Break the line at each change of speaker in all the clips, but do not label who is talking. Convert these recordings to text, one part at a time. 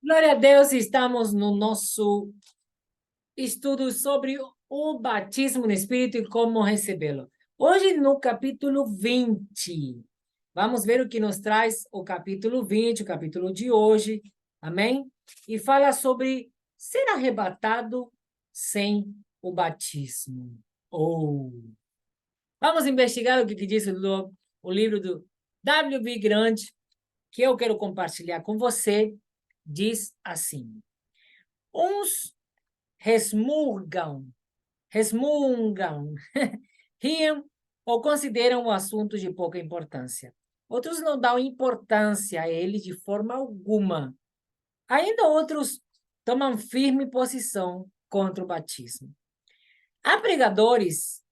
Glória a Deus, estamos no nosso estudo sobre o batismo no Espírito e como recebê-lo. Hoje, no capítulo 20, vamos ver o que nos traz o capítulo 20, o capítulo de hoje, amém? E fala sobre ser arrebatado sem o batismo. Vamos investigar o que diz o livro do W.B. Grant, que eu quero compartilhar com você. Diz assim: uns resmungam, riem ou consideram o assunto de pouca importância. Outros não dão importância a ele de forma alguma. Ainda outros tomam firme posição contra o batismo. Há pregadores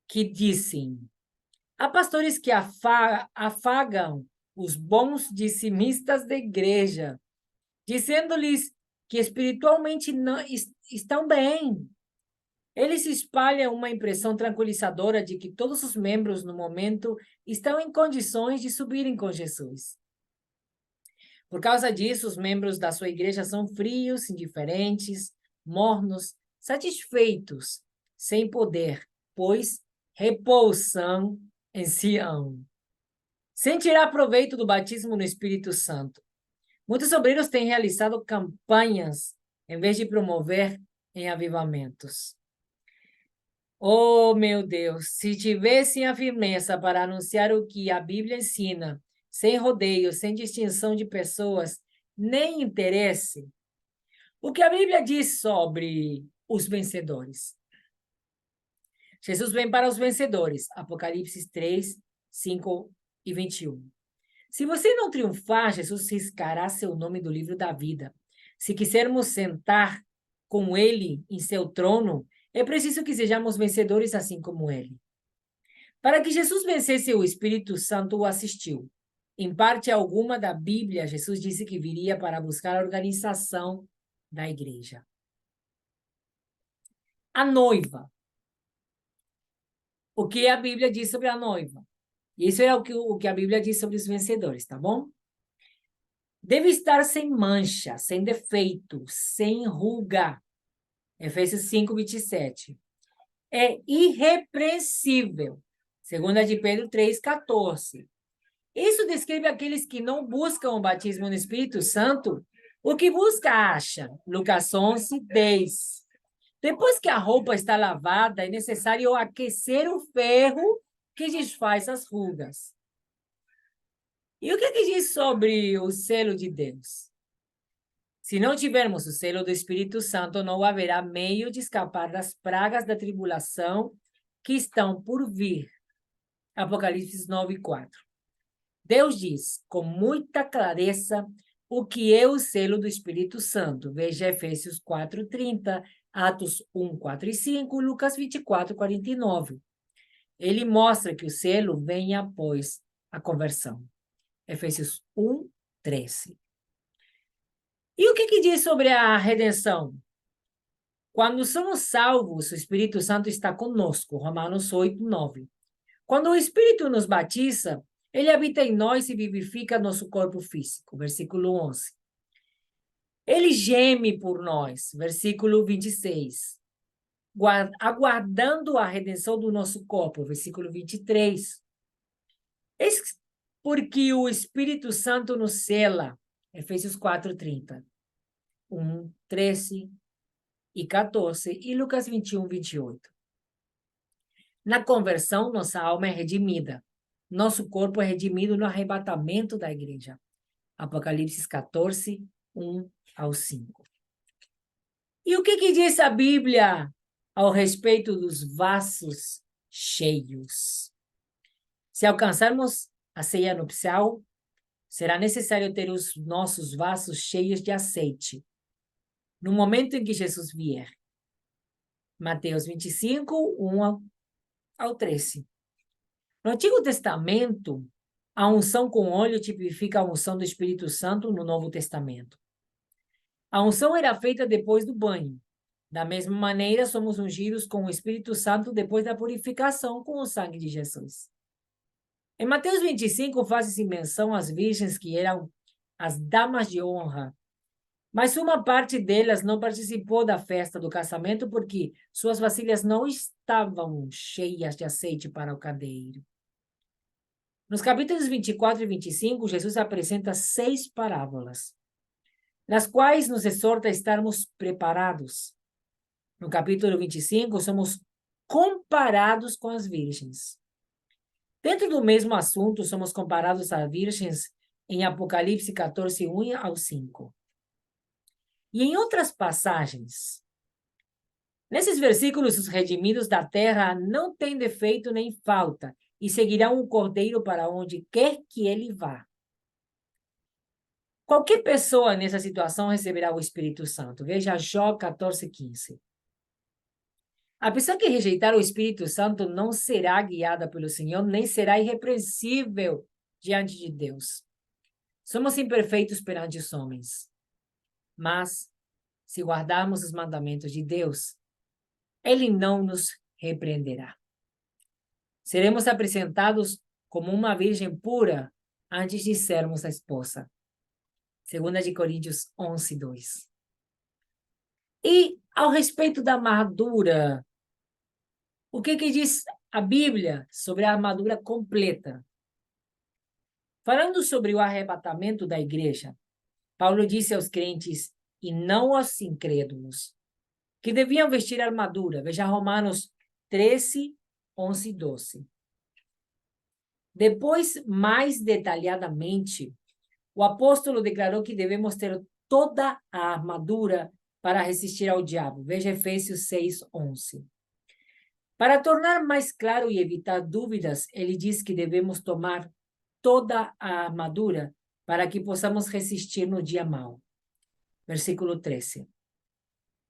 que dizem, há pastores que afagam os bons dizimistas da igreja, dizendo-lhes que espiritualmente não estão bem. Eles espalham uma impressão tranquilizadora de que todos os membros, no momento, estão em condições de subirem com Jesus. Por causa disso, os membros da sua igreja são frios, indiferentes, mornos, satisfeitos, sem poder, pois repousam em Sião. Sem tirar proveito do batismo no Espírito Santo. Muitos obreiros têm realizado campanhas em vez de promover em avivamentos. Oh, meu Deus, se tivessem a firmeza para anunciar o que a Bíblia ensina, sem rodeios, sem distinção de pessoas, nem interesse. O que a Bíblia diz sobre os vencedores? Jesus vem para os vencedores. Apocalipse 3, 5 e 21. Se você não triunfar, Jesus riscará seu nome do livro da vida. Se quisermos sentar com ele em seu trono, é preciso que sejamos vencedores assim como ele. Para que Jesus vencesse, o Espírito Santo o assistiu. Em parte alguma da Bíblia, Jesus disse que viria para buscar a organização da igreja. A noiva. O que a Bíblia diz sobre a noiva? Isso é o que a Bíblia diz sobre os vencedores, tá bom? Deve estar sem mancha, sem defeito, sem ruga. Efésios 5, 27. É irrepreensível. 2 de Pedro 3, 14. Isso descreve aqueles que não buscam o batismo no Espírito Santo. O que busca, acha. Lucas 11, 10. Depois que a roupa está lavada, é necessário aquecer o ferro que desfaz as rugas. E o que diz sobre o selo de Deus? Se não tivermos o selo do Espírito Santo, não haverá meio de escapar das pragas da tribulação que estão por vir. Apocalipse 9, 4. Deus diz com muita clareza o que é o selo do Espírito Santo. Veja Efésios 4, 30, Atos 1, 4 e 5, Lucas 24, 49. Ele mostra que o selo vem após a conversão. Efésios 1, 13. E o que diz sobre a redenção? Quando somos salvos, o Espírito Santo está conosco. Romanos 8, 9. Quando o Espírito nos batiza, ele habita em nós e vivifica nosso corpo físico. Versículo 11. Ele geme por nós. Versículo 26. Aguardando a redenção do nosso corpo. Versículo 23. Eis porque o Espírito Santo nos sela. Efésios 4, 30. 1, 13 e 14. E Lucas 21, 28. Na conversão, nossa alma é redimida. Nosso corpo é redimido no arrebatamento da igreja. Apocalipse 14, 1 ao 5. E o que diz a Bíblia ao respeito dos vasos cheios? Se alcançarmos a ceia nupcial, será necessário ter os nossos vasos cheios de azeite no momento em que Jesus vier. Mateus 25, 1 ao 13. No Antigo Testamento, a unção com óleo tipifica a unção do Espírito Santo no Novo Testamento. A unção era feita depois do banho. Da mesma maneira, somos ungidos com o Espírito Santo depois da purificação com o sangue de Jesus. Em Mateus 25, faz-se menção às virgens que eram as damas de honra. Mas uma parte delas não participou da festa do casamento porque suas vasilhas não estavam cheias de azeite para o candeeiro. Nos capítulos 24 e 25, Jesus apresenta 6 parábolas, nas quais nos exorta a estarmos preparados. No capítulo 25, somos comparados com as virgens. Dentro do mesmo assunto, somos comparados a virgens em Apocalipse 14, 1 ao 5. E em outras passagens, nesses versículos, os redimidos da terra não têm defeito nem falta, e seguirão o Cordeiro para onde quer que ele vá. Qualquer pessoa nessa situação receberá o Espírito Santo. Veja Jó 14, 15. A pessoa que rejeitar o Espírito Santo não será guiada pelo Senhor, nem será irrepreensível diante de Deus. Somos imperfeitos perante os homens. Mas, se guardarmos os mandamentos de Deus, Ele não nos repreenderá. Seremos apresentados como uma virgem pura antes de sermos a esposa. 2 Coríntios 11, 2. E, ao respeito da armadura, o que diz a Bíblia sobre a armadura completa? Falando sobre o arrebatamento da igreja, Paulo disse aos crentes e não aos incrédulos que deviam vestir armadura. Veja Romanos 13, 11 e 12. Depois, mais detalhadamente, o apóstolo declarou que devemos ter toda a armadura para resistir ao diabo. Veja Efésios 6, 11. Para tornar mais claro e evitar dúvidas, ele diz que devemos tomar toda a armadura para que possamos resistir no dia mau. Versículo 13.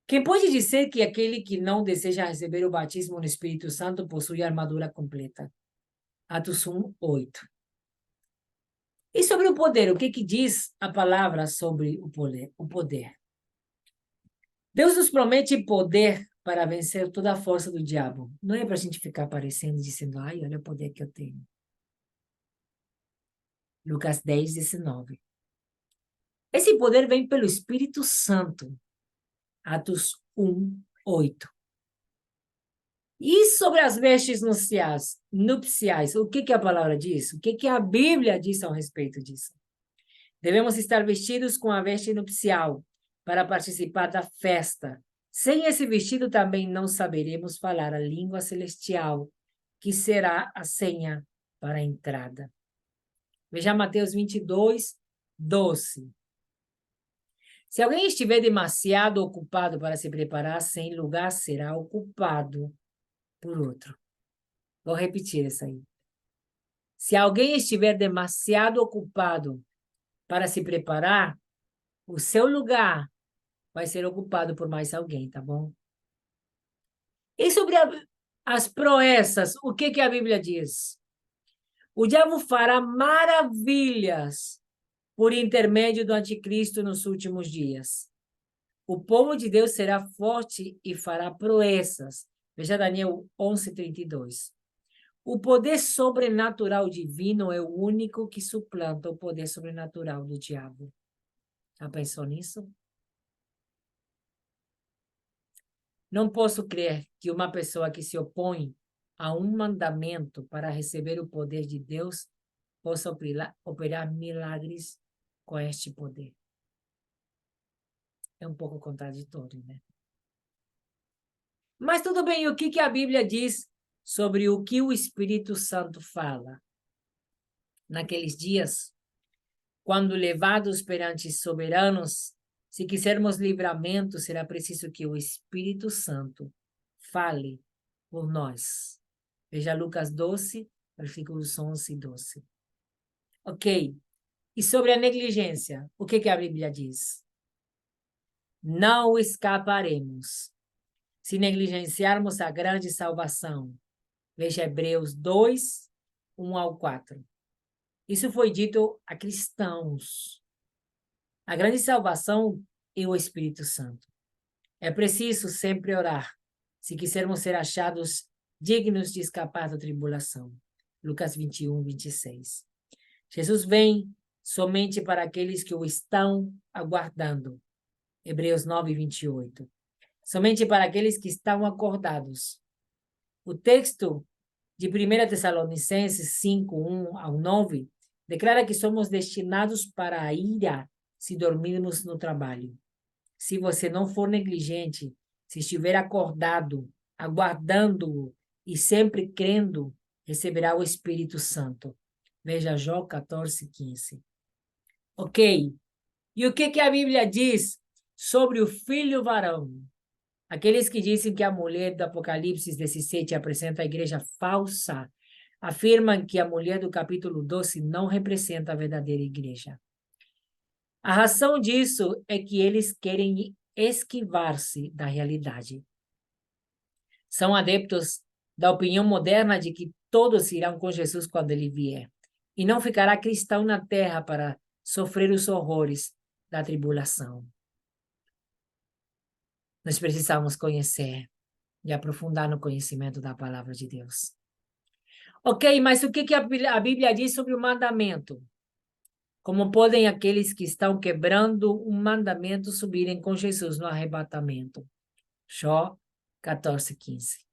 Quem pode dizer que aquele que não deseja receber o batismo no Espírito Santo possui a armadura completa? Atos 1, 8. E sobre o poder, o que diz a palavra sobre o poder? Deus nos promete poder para vencer toda a força do diabo. Não é para a gente ficar aparecendo dizendo, ai, olha o poder que eu tenho. Lucas 10, 19. Esse poder vem pelo Espírito Santo. Atos 1, 8. E sobre as vestes nupciais, o que a palavra diz? O que a Bíblia diz ao respeito disso? Devemos estar vestidos com a veste nupcial para participar da festa. Sem esse vestido também não saberemos falar a língua celestial, que será a senha para a entrada. Veja Mateus 22, 12. Se alguém estiver demasiado ocupado para se preparar, sem lugar será ocupado por outro. Vou repetir isso aí. Se alguém estiver demasiado ocupado para se preparar, o seu lugar vai ser ocupado por mais alguém, tá bom? E sobre as proezas, o que a Bíblia diz? O diabo fará maravilhas por intermédio do anticristo nos últimos dias. O povo de Deus será forte e fará proezas. Veja Daniel 11, 32. O poder sobrenatural divino é o único que suplanta o poder sobrenatural do diabo. Já pensou nisso? Não posso crer que uma pessoa que se opõe a um mandamento para receber o poder de Deus possa operar milagres com este poder. É um pouco contraditório, né? Mas tudo bem, o que a Bíblia diz sobre o que o Espírito Santo fala? Naqueles dias, quando levados perante soberanos, se quisermos livramento, será preciso que o Espírito Santo fale por nós. Veja Lucas 12, versículos 11 e 12. Ok. E sobre a negligência, o que a Bíblia diz? Não escaparemos se negligenciarmos a grande salvação. Veja Hebreus 2, 1 ao 4. Isso foi dito a cristãos. A grande salvação é o Espírito Santo. É preciso sempre orar, se quisermos ser achados dignos de escapar da tribulação. Lucas 21, 26. Jesus vem somente para aqueles que o estão aguardando. Hebreus 9, 28. Somente para aqueles que estão acordados. O texto de 1 Tessalonicenses 5, 1 ao 9, declara que somos destinados para a ira se dormirmos no trabalho. Se você não for negligente, se estiver acordado, aguardando-o e sempre crendo, receberá o Espírito Santo. Veja Jó 14, 15. Ok. E o que a Bíblia diz sobre o filho varão? Aqueles que dizem que a mulher do Apocalipse 17 apresenta a igreja falsa, afirmam que a mulher do capítulo 12 não representa a verdadeira igreja. A razão disso é que eles querem esquivar-se da realidade. São adeptos da opinião moderna de que todos irão com Jesus quando ele vier, e não ficará cristão na terra para sofrer os horrores da tribulação. Nós precisamos conhecer e aprofundar no conhecimento da palavra de Deus. Ok, mas o que a Bíblia diz sobre o mandamento? Como podem aqueles que estão quebrando um mandamento subirem com Jesus no arrebatamento? Jó 14, 15.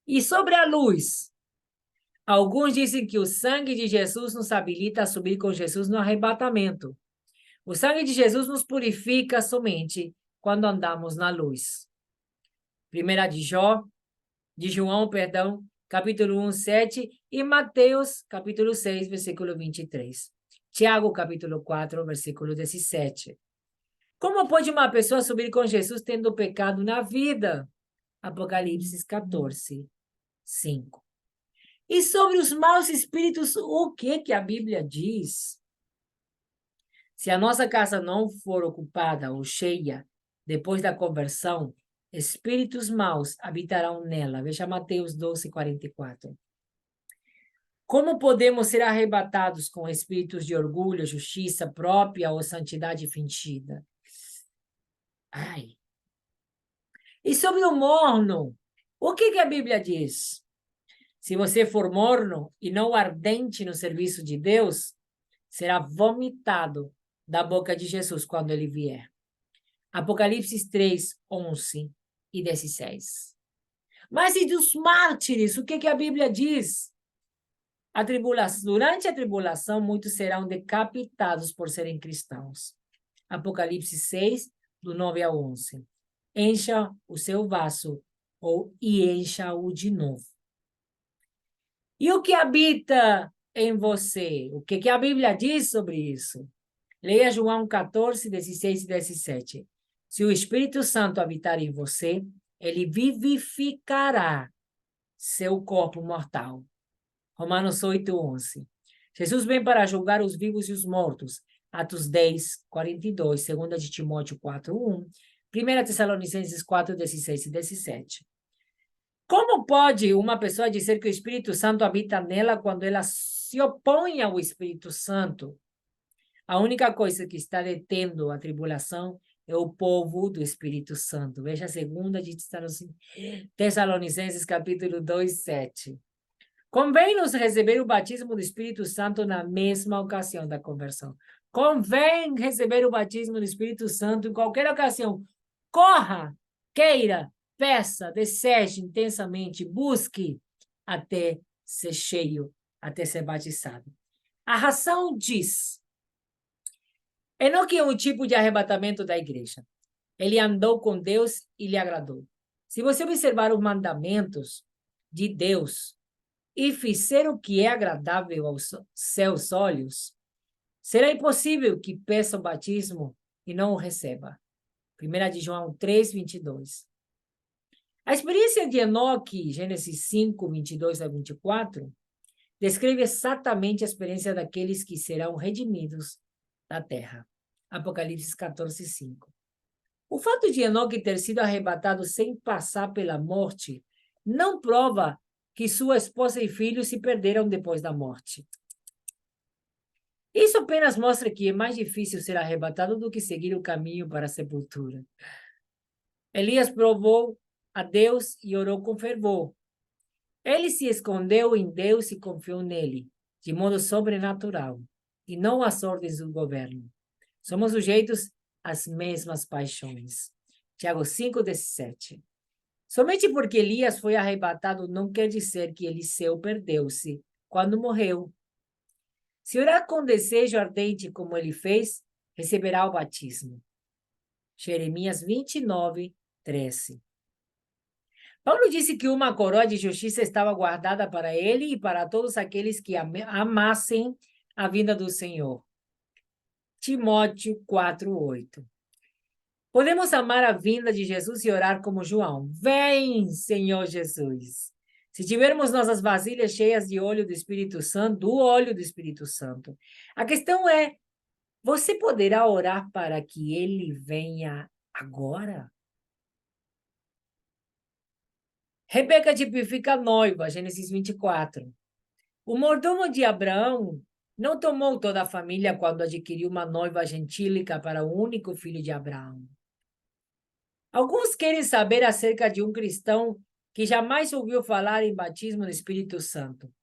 E sobre a luz? Alguns dizem que o sangue de Jesus nos habilita a subir com Jesus no arrebatamento. O sangue de Jesus nos purifica somente quando andamos na luz. 1 de João, capítulo 1, 7, e Mateus, capítulo 6, versículo 23. Tiago, capítulo 4, versículo 17. Como pode uma pessoa subir com Jesus tendo pecado na vida? Apocalipse 14, 5. E sobre os maus espíritos, o que a Bíblia diz? Se a nossa casa não for ocupada ou cheia depois da conversão, espíritos maus habitarão nela. Veja Mateus 12, 44. Como podemos ser arrebatados com espíritos de orgulho, justiça própria ou santidade fingida? Ai. E sobre o morno, o que a Bíblia diz? Se você for morno e não ardente no serviço de Deus, será vomitado da boca de Jesus quando ele vier. Apocalipse 3, 11 e 16. Mas e dos mártires? O que a Bíblia diz? Durante a tribulação, muitos serão decapitados por serem cristãos. Apocalipse 6, do 9 ao 11. Encha o seu vaso e encha-o de novo. E o que habita em você? O que a Bíblia diz sobre isso? Leia João 14, 16 e 17. Se o Espírito Santo habitar em você, ele vivificará seu corpo mortal. Romanos 8, 11. Jesus vem para julgar os vivos e os mortos. Atos 10, 42. 2 de Timóteo 4, 1. 1 Tessalonicenses 4, 16 e 17. Como pode uma pessoa dizer que o Espírito Santo habita nela quando ela se opõe ao Espírito Santo? A única coisa que está detendo a tribulação é o povo do Espírito Santo. Veja a 2 de Tessalonicenses, capítulo 2, 7. Convém-nos receber o batismo do Espírito Santo na mesma ocasião da conversão. Convém receber o batismo do Espírito Santo em qualquer ocasião. Corra, queira, peça, deseje intensamente, busque até ser cheio, até ser batizado. A razão diz: Enoque é um tipo de arrebatamento da igreja. Ele andou com Deus e lhe agradou. Se você observar os mandamentos de Deus e fizer o que é agradável aos seus olhos, será impossível que peça o batismo e não o receba. 1 de João 3, 22. A experiência de Enoque, Gênesis 5, 22 a 24, descreve exatamente a experiência daqueles que serão redimidos da terra. Apocalipse 14, 5. O fato de Enoque ter sido arrebatado sem passar pela morte não prova que sua esposa e filhos se perderam depois da morte. Isso apenas mostra que é mais difícil ser arrebatado do que seguir o caminho para a sepultura. Elias provou a Deus e orou com fervor. Ele se escondeu em Deus e confiou nele, de modo sobrenatural, e não às ordens do governo. Somos sujeitos as mesmas paixões. Tiago 5:17. Somente porque Elias foi arrebatado não quer dizer que Eliseu perdeu-se quando morreu. Se orar com desejo ardente como ele fez, receberá o batismo. Jeremias 29:13. Paulo disse que uma coroa de justiça estava guardada para ele e para todos aqueles que amassem a vinda do Senhor. Timóteo 4:8. Podemos amar a vinda de Jesus e orar como João. Vem, Senhor Jesus. Se tivermos nossas vasilhas cheias de óleo do Espírito Santo, do óleo do Espírito Santo. A questão é, você poderá orar para que ele venha agora? Rebeca tipifica a noiva, Gênesis 24. O mordomo de Abraão não tomou toda a família quando adquiriu uma noiva gentílica para o único filho de Abraão. Alguns querem saber acerca de um cristão que jamais ouviu falar em batismo no Espírito Santo.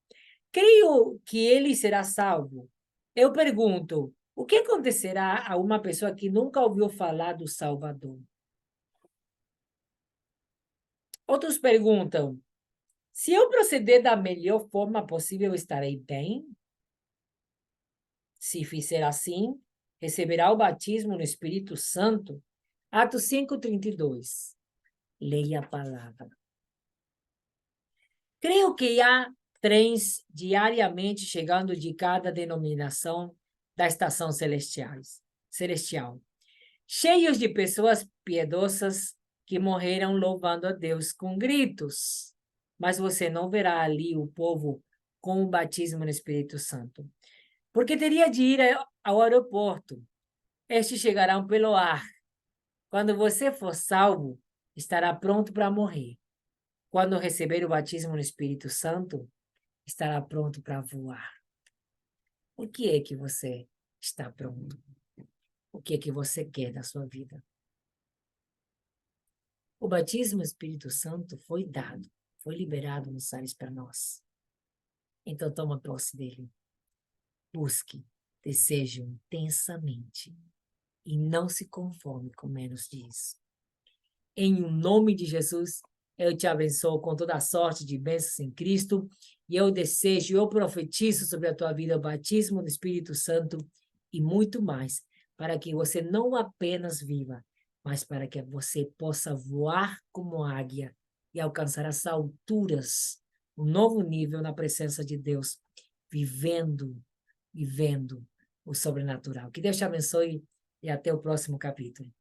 Creio que ele será salvo. Eu pergunto, o que acontecerá a uma pessoa que nunca ouviu falar do Salvador? Outros perguntam, se eu proceder da melhor forma possível, estarei bem? Se fizer assim, receberá o batismo no Espírito Santo. Atos 5:32. Leia a palavra. Creio que há trens diariamente chegando de cada denominação da estação celestial, cheios de pessoas piedosas que morreram louvando a Deus com gritos. Mas você não verá ali o povo com o batismo no Espírito Santo, porque teria de ir ao aeroporto. Estes chegarão pelo ar. Quando você for salvo, estará pronto para morrer. Quando receber o batismo no Espírito Santo, estará pronto para voar. O que é que você está pronto? O que é que você quer da sua vida? O batismo no Espírito Santo foi dado, foi liberado nos ares para nós. Então toma posse dele. Busque, deseje intensamente e não se conforme com menos disso. Em nome de Jesus, eu te abençoo com toda a sorte de bênçãos em Cristo e eu desejo, eu profetizo sobre a tua vida o batismo do Espírito Santo e muito mais, para que você não apenas viva, mas para que você possa voar como águia e alcançar as alturas, um novo nível na presença de Deus, vivendo o sobrenatural. Que Deus te abençoe e até o próximo capítulo.